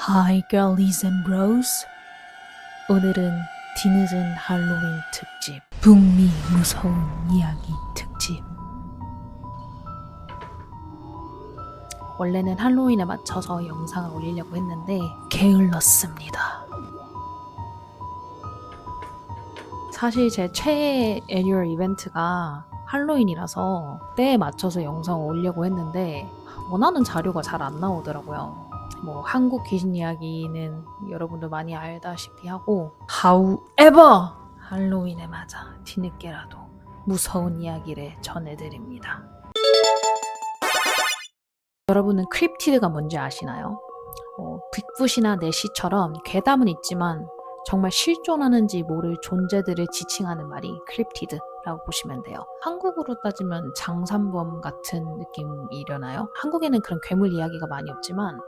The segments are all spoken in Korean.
Hi girlies and bros. 오늘은 뒤늦은 할로윈 특집, 북미 무서운 이야기 특집. 원래는 할로윈에 맞춰서 영상을 올리려고 했는데 게을렀습니다. 사실 제 최애 애뉴얼 이벤트가 할로윈이라서 때에 맞춰서 영상을 올리려고 했는데 원하는 자료가 잘 안 나오더라고요. 한국 귀신 이야기는 여러분도 많이 알다시피 하고, however 할로윈에 맞아 뒤늦게라도 무서운 이야기를 전해드립니다. 여러분은 크립티드가 뭔지 아시나요? 빅풋이나 내시처럼 괴담은 있지만 정말 실존하는지 모를 존재들을 지칭하는 말이 크립티드라고 보시면 돼요. 한국으로 따지면 장산범 같은 느낌이려나요? 한국에는 그런 괴물 이야기가 많이 없지만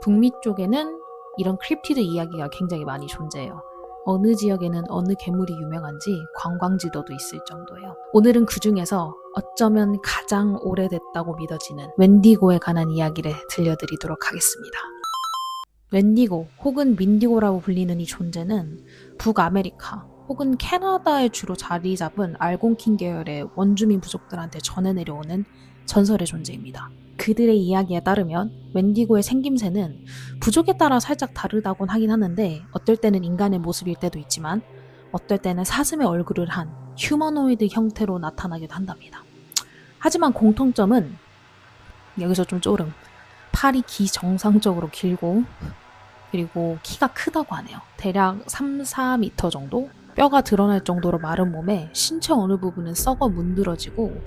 북미 쪽에는 이런 크립티드 이야기가 굉장히 많이 존재해요. 어느 지역에는 어느 괴물이 유명한지 관광지도도 있을 정도예요. 오늘은 그 중에서 어쩌면 가장 오래됐다고 믿어지는 웬디고에 관한 이야기를 들려드리도록 하겠습니다. 웬디고 혹은 민디고라고 불리는 이 존재는 북아메리카 혹은 캐나다에 주로 자리 잡은 알곤킨 계열의 원주민 부족들한테 전해 내려오는 전설의 존재입니다. 그들의 이야기에 따르면 웬디고의 생김새는 부족에 따라 살짝 다르다곤 하긴 하는데 어떨 때는 인간의 모습일 때도 있지만 어떨 때는 사슴의 얼굴을 한 휴머노이드 형태로 나타나기도 한답니다. 하지만 공통점은 여기서 좀 쪼름. 팔이 기정상적으로 길고 그리고 키가 크다고 하네요. 대략 3, 4m 정도? 뼈가 드러날 정도로 마른 몸에 신체 어느 부분은 썩어 문드러지고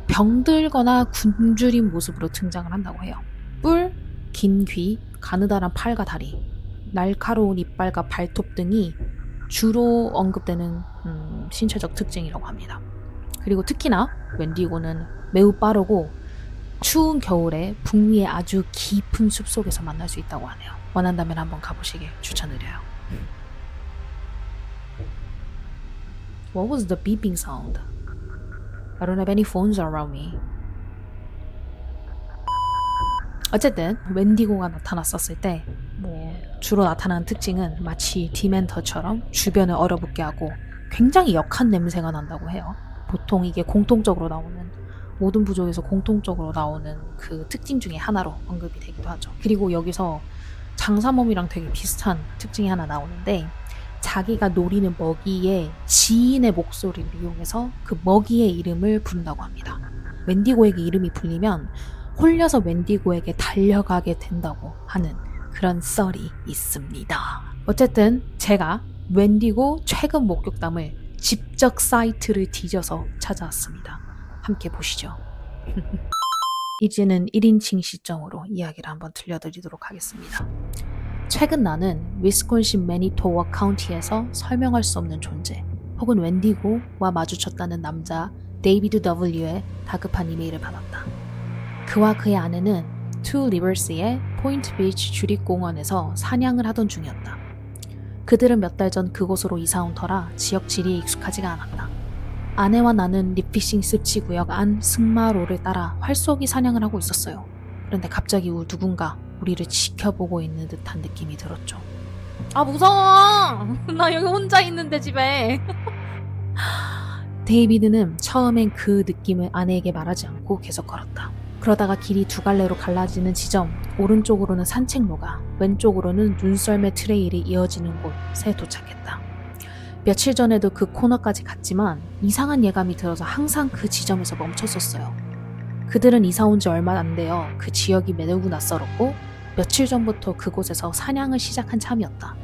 병들거나 굶주린 모습으로 등장을 한다고 해요. 뿔, 긴 귀, 가느다란 팔과 다리, 날카로운 이빨과 발톱 등이 주로 언급되는 신체적 특징이라고 합니다. 그리고 특히나 웬디고는 매우 빠르고 추운 겨울에 북미의 아주 깊은 숲속에서 만날 수 있다고 하네요. 원한다면 한번 가보시길 추천드려요. What was the beeping sound? I don't have any phones around me. 어쨌든 웬디고가 나타났었을 때 주로 나타나는 특징은 마치 디멘터처럼 주변을 얼어붙게 하고 굉장히 역한 냄새가 난다고 해요. 보통 이게 공통적으로 나오는 모든 부족에서 공통적으로 나오는 그 특징 중에 하나로 언급이 되기도 하죠. 그리고 여기서 장사몸이랑 되게 비슷한 특징이 하나 나오는데 자기가 노리는 먹이의 지인의 목소리를 이용해서 그 먹이의 이름을 부른다고 합니다. 웬디고에게 이름이 불리면 홀려서 웬디고에게 달려가게 된다고 하는 그런 썰이 있습니다. 어쨌든 제가 웬디고 최근 목격담을 직접 사이트를 뒤져서 찾아왔습니다. 함께 보시죠. 이제는 1인칭 시점으로 이야기를 한번 들려드리도록 하겠습니다. 최근 나는 위스콘신 매니토와 카운티에서 설명할 수 없는 존재 혹은 웬디고와 마주쳤다는 남자 데이비드 W의 다급한 이메일을 받았다. 그와 그의 아내는 투 리버스의 포인트 비치 주립공원에서 사냥을 하던 중이었다. 그들은 몇 달 전 그곳으로 이사 온 터라 지역 지리에 익숙하지가 않았다. 아내와 나는 리피싱 습지 구역 안 승마로를 따라 활쏘기 사냥을 하고 있었어요. 그런데 갑자기 누군가 우리를 지켜보고 있는 듯한 느낌이 들었죠. 아 무서워! 나 여기 혼자 있는데 집에. 데이비드는 처음엔 그 느낌을 아내에게 말하지 않고 계속 걸었다. 그러다가 길이 두 갈래로 갈라지는 지점, 오른쪽으로는 산책로가, 왼쪽으로는 눈썰매 트레일이 이어지는 곳에 도착했다. 며칠 전에도 그 코너까지 갔지만 이상한 예감이 들어서 항상 그 지점에서 멈췄었어요. 그들은 이사 온 지 얼마 안 되어 그 지역이 매우 낯설었고 며칠 전부터 그곳에서 사냥을 시작한 참이었다.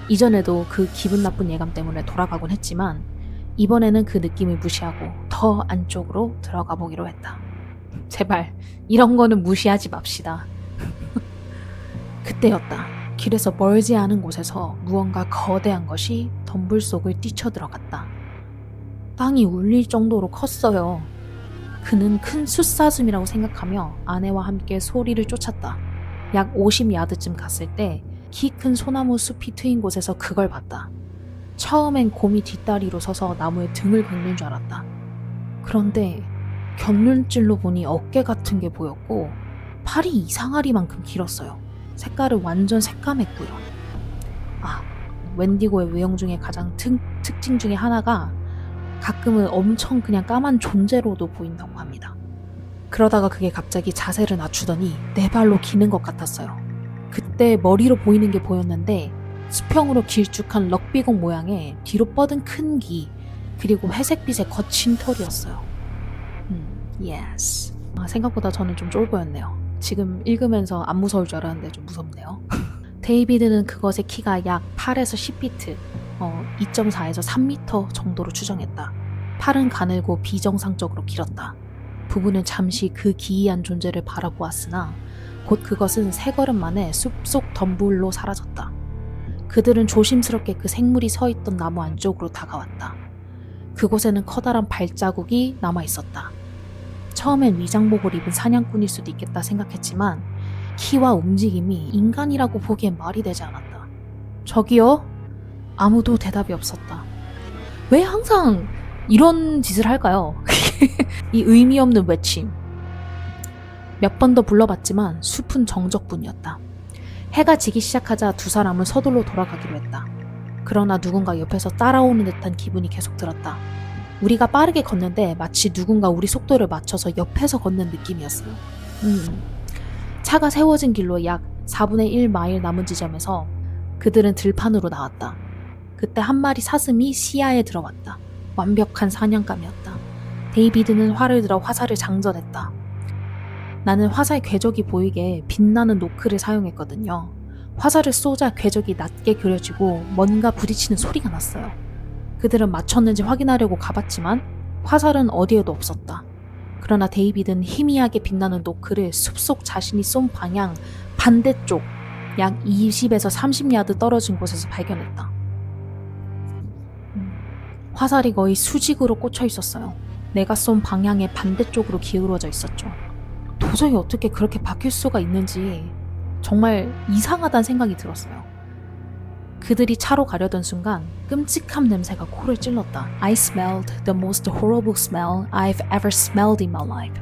이전에도 그 기분 나쁜 예감 때문에 돌아가곤 했지만 이번에는 그 느낌을 무시하고 더 안쪽으로 들어가 보기로 했다. 제발 이런 거는 무시하지 맙시다. 그때였다. 길에서 멀지 않은 곳에서 무언가 거대한 것이 덤불 속을 뛰쳐들어갔다. 땅이 울릴 정도로 컸어요. 그는 큰 숫사슴이라고 생각하며 아내와 함께 소리를 쫓았다. 약 50야드쯤 갔을 때 키 큰 소나무 숲이 트인 곳에서 그걸 봤다. 처음엔 곰이 뒷다리로 서서 나무에 등을 긁는 줄 알았다. 그런데 곁눈질로 보니 어깨 같은 게 보였고 팔이 이상하리만큼 길었어요. 색깔은 완전 새까맸고요. 웬디고의 외형 중에 가장 특징 중에 하나가 가끔은 엄청 그냥 까만 존재로도 보인다고 합니다. 그러다가 그게 갑자기 자세를 낮추더니 내 발로 기는 것 같았어요. 그때 머리로 보이는 게 보였는데 수평으로 길쭉한 럭비공 모양의 뒤로 뻗은 큰 귀, 그리고 회색빛의 거친 털이었어요. yes. 생각보다 저는 좀 쫄보였네요. 지금 읽으면서 안 무서울 줄 알았는데 좀 무섭네요. 데이비드는 그것의 키가 약 8에서 10피트, 2.4에서 3m 정도로 추정했다. 팔은 가늘고 비정상적으로 길었다. 부부는 잠시 그 기이한 존재를 바라보았으나 곧 그것은 세 걸음 만에 숲속 덤불로 사라졌다. 그들은 조심스럽게 그 생물이 서 있던 나무 안쪽으로 다가왔다. 그곳에는 커다란 발자국이 남아있었다. 처음엔 위장복을 입은 사냥꾼일 수도 있겠다 생각했지만 키와 움직임이 인간이라고 보기엔 말이 되지 않았다. 저기요? 아무도 대답이 없었다. 왜 항상 이런 짓을 할까요? 이 의미 없는 외침. 몇 번 더 불러봤지만 숲은 정적뿐이었다. 해가 지기 시작하자 두 사람은 서둘러 돌아가기로 했다. 그러나 누군가 옆에서 따라오는 듯한 기분이 계속 들었다. 우리가 빠르게 걷는데 마치 누군가 우리 속도를 맞춰서 옆에서 걷는 느낌이었어요. 차가 세워진 길로 약 4분의 1 마일 남은 지점에서 그들은 들판으로 나왔다. 그때 한 마리 사슴이 시야에 들어왔다. 완벽한 사냥감이었다. 데이비드는 활을 들어 화살을 장전했다. 나는 화살 궤적이 보이게 빛나는 노크를 사용했거든요. 화살을 쏘자 궤적이 낮게 그려지고 뭔가 부딪히는 소리가 났어요. 그들은 맞췄는지 확인하려고 가봤지만 화살은 어디에도 없었다. 그러나 데이비드는 희미하게 빛나는 노크를 숲속 자신이 쏜 방향 반대쪽 약 20에서 30야드 떨어진 곳에서 발견했다. 화살이 거의 수직으로 꽂혀 있었어요. 내가 쏜 방향의 반대쪽으로 기울어져 있었죠. 도저히 어떻게 그렇게 바뀔 수가 있는지 정말 이상하다는 생각이 들었어요. 그들이 차로 가려던 순간 끔찍한 냄새가 코를 찔렀다. I smelled the most horrible smell I've ever smelled in my life.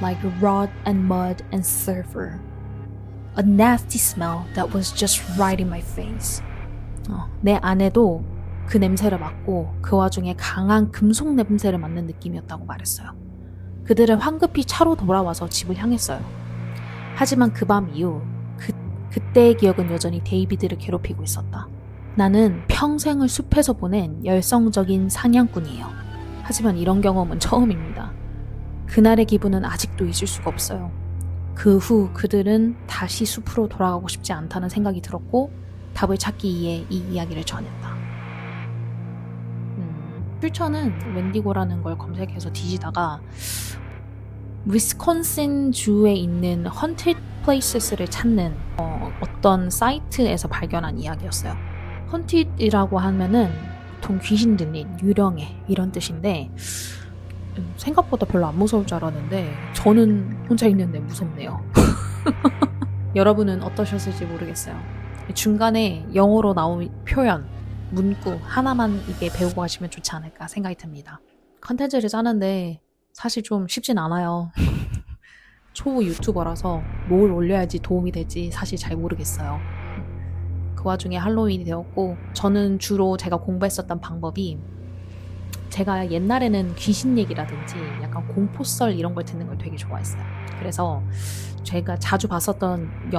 Like rot and mud and sulfur. A nasty smell that was just right in my face. 내 아내도 그 냄새를 맡고 그 와중에 강한 금속 냄새를 맡는 느낌이었다고 말했어요. 그들은 황급히 차로 돌아와서 집을 향했어요. 하지만 그 밤 이후 그때의 기억은 여전히 데이비드를 괴롭히고 있었다. 나는 평생을 숲에서 보낸 열성적인 사냥꾼이에요. 하지만 이런 경험은 처음입니다. 그날의 기분은 아직도 잊을 수가 없어요. 그 후 그들은 다시 숲으로 돌아가고 싶지 않다는 생각이 들었고 답을 찾기 위해 이 이야기를 전했다. 출처는 웬디고라는 걸 검색해서 뒤지다가 위스콘신 주에 있는 헌티드 플레이스를 찾는 어떤 사이트에서 발견한 이야기였어요. 헌티드라고 하면은 보통 귀신 들린, 유령애 이런 뜻인데 생각보다 별로 안 무서울 줄 알았는데 저는 혼자 있는데 무섭네요. 여러분은 어떠셨을지 모르겠어요. 중간에 영어로 나온 표현, 문구 하나만 이게 배우고 가시면 좋지 않을까 생각이 듭니다. 컨텐츠를 짜는데 사실 좀 쉽진 않아요. 초 유튜버라서 뭘 올려야지 도움이 될지 사실 잘 모르겠어요. 그 와중에 할로윈이 되었고 저는 주로 제가 공부했었던 방법이 제가 옛날에는 귀신 얘기라든지 약간 공포썰 이런 걸 듣는 걸 되게 좋아했어요. 그래서 제가 자주 봤었던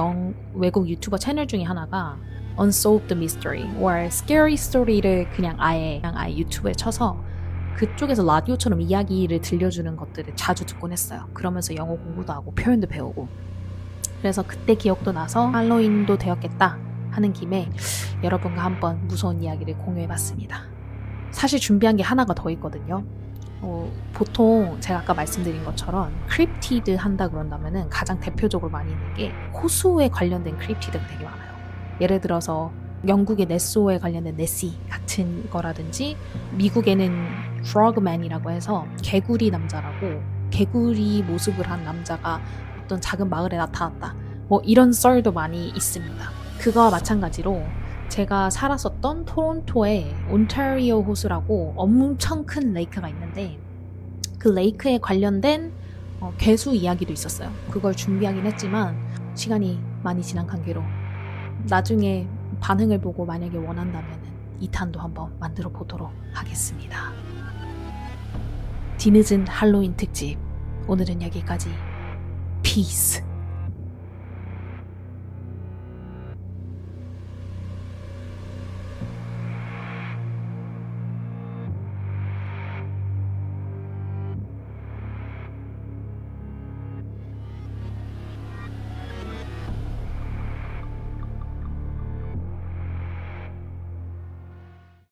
외국 유튜버 채널 중에 하나가 Unsolved Mystery or Scary Story를 그냥 아예 유튜브에 쳐서 그쪽에서 라디오처럼 이야기를 들려주는 것들을 자주 듣곤 했어요. 그러면서 영어 공부도 하고 표현도 배우고. 그래서 그때 기억도 나서 할로윈도 되었겠다 하는 김에 여러분과 한번 무서운 이야기를 공유해봤습니다. 사실 준비한 게 하나가 더 있거든요. 보통 제가 아까 말씀드린 것처럼 크립티드 한다 그런다면은 가장 대표적으로 많이 있는 게 호수에 관련된 크립티드가 되게 많아요. 예를 들어서 영국의 네소에 관련된 네시 같은 거라든지 미국에는 프로그맨이라고 해서 개구리 남자라고 개구리 모습을 한 남자가 어떤 작은 마을에 나타났다. 뭐 이런 썰도 많이 있습니다. 그거와 마찬가지로 제가 살았었던 토론토의 온타리오 호수라고 엄청 큰 레이크가 있는데 그 레이크에 관련된 괴수 이야기도 있었어요. 그걸 준비하긴 했지만 시간이 많이 지난 관계로 나중에 반응을 보고 만약에 원한다면 2탄도 한번 만들어 보도록 하겠습니다. 뒤늦은 할로윈 특집 오늘은 여기까지. 피스.